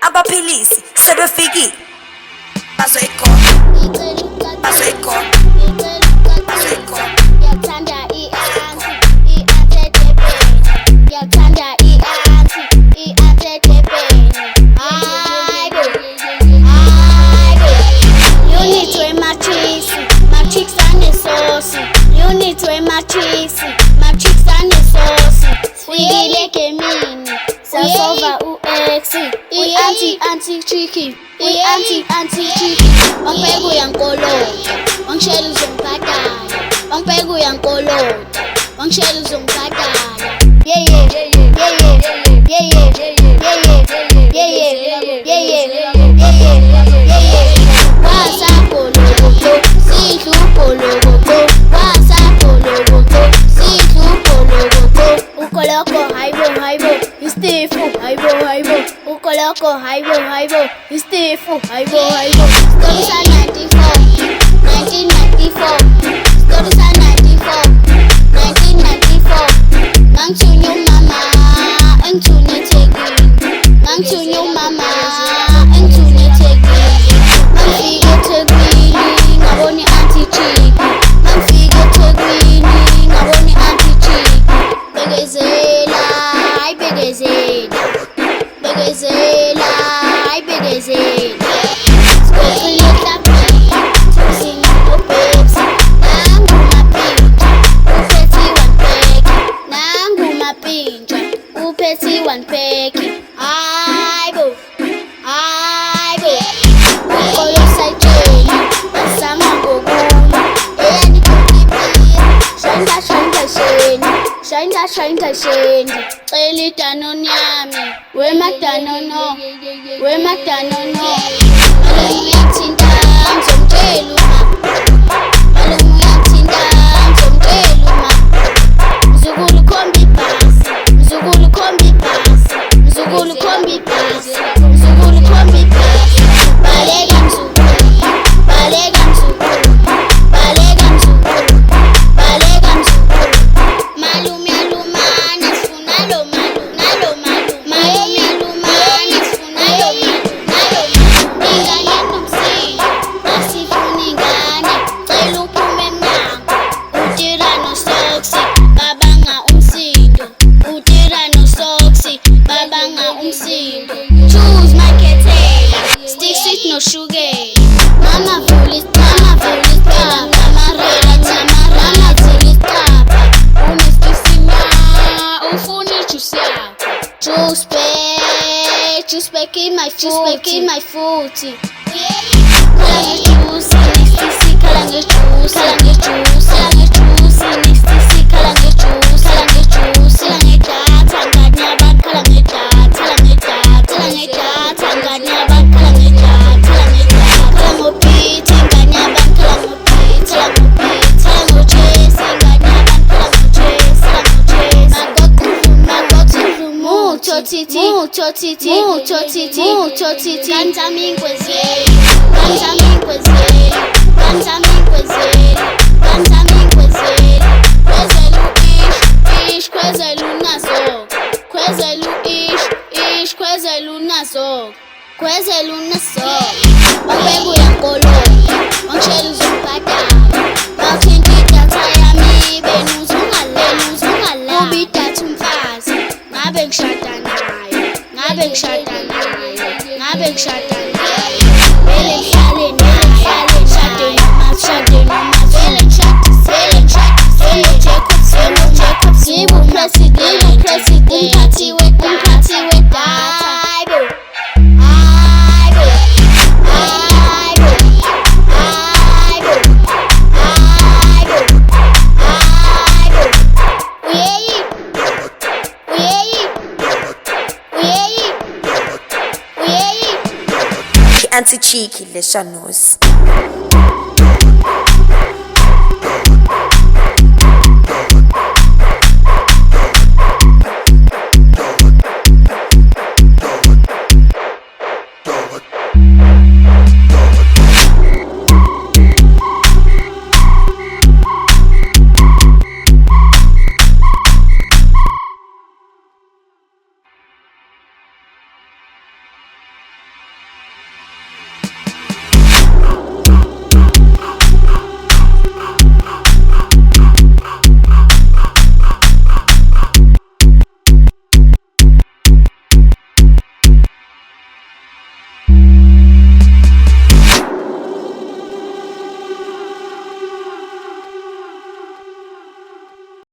Abaphilisi sebefikile. Bazoyikhona. Bazoyikhona. Bazoyikhona. Ngiyathanda i-anti, i-anti edebheni. Ngiyathanda i-anti, i-anti edebheni. Hayibo, hayibo. Unit wematrisi, matrix anesosi. Unit wematrisi, matrix anesosi. Uyile gemini, sasova u-X. Uyi-anti tricky, uyi-anti tricky. Wangibheka uyankolota, wangishela uzongibhadala. Wangibheka uyankolota, wangishela uzongibhadala. Yeah yeah, yeah yeah, yeah yeah, yeah yeah. Wasagologoto, sidlugologoto. Wasagologoto, sidlugologoto. Ukoloko hayibo, istifu hayibo. Ukoloko hayibo, istifu hayibo. Story sa 1994. Story sa 94, 1994. Mangithunye umama, engithunye eThekwini. Mangithunye umama, engithunye eThekwini. Mangifika eThekwini, ngabona i-anti chick. Mangifika eThekwini, ngabona i-anti chick. Bekezela, hayi bekezela. Bekezela, hayi bekezela. Sibhekile ehlabeni, thusini no-Pepsi. Nangu mapinja, uphethe one pack. Hayibo, hayibo. Ukolo sayitsheli, basama ngokunye. Eyandikhulipile, shayinda sheni. Cela idanoni yami, wemadanono. Malume uyangithinta, ngizomtshela uma. Malume uyangithinta, ngizomtshela uma. Mzukulu khomba ibhasi, mzukulu khomba ibhasi. Mzukulu khomba ibhasi, mzukulu khomba ibhasi. Baleka mzukulu, baleka mzukulu. Baleka mzukulu, baleka mzukulu. Malume alumana, sifuna lo malu, nalo malu. Malume alumana, sifuna lo malu, nalo malu. Ingane enomsindo, asifuna ingane. Cela uphume emnyango, utira nosoksi. Babanga umsindo, utira nosoksi. Babanga umsindo. Choose my ketela, stick sweet no sugar. Mama vula isicaba, mama rela tamara. Mama vula isicaba, unesifisinya, ufuna ijuice yakho. Juice pack in my footy. Khala ngejuice, nestisi, khala ngejuice. Khala ngejuice, nestisi, khala ngejuice. Khala ngedatha, ngani yabantu, khala ngedatha. Khala ngedatha, ngani yabantu, khala ngedatha. Khala ngoPete, ngani yabantu, khala ngoPete. Khala ngoJesse, ngani yabantu, khala ngoJesse. Mucho titi. Kanzami inkwezeli. Kwezela unaso. Wangibheka uyankolota, wangishela uzongibhadala. Wawuthinta idatha yami, benuzungala. Kuba idatha umfazi, ngabe ngishada naye. Vele ngihlale naye, ngishade noma. Vele ngishadisele no-Jacob. Ngibe u-president, umphathi wedatha. Hayibo. I-anti cheeky le shanos.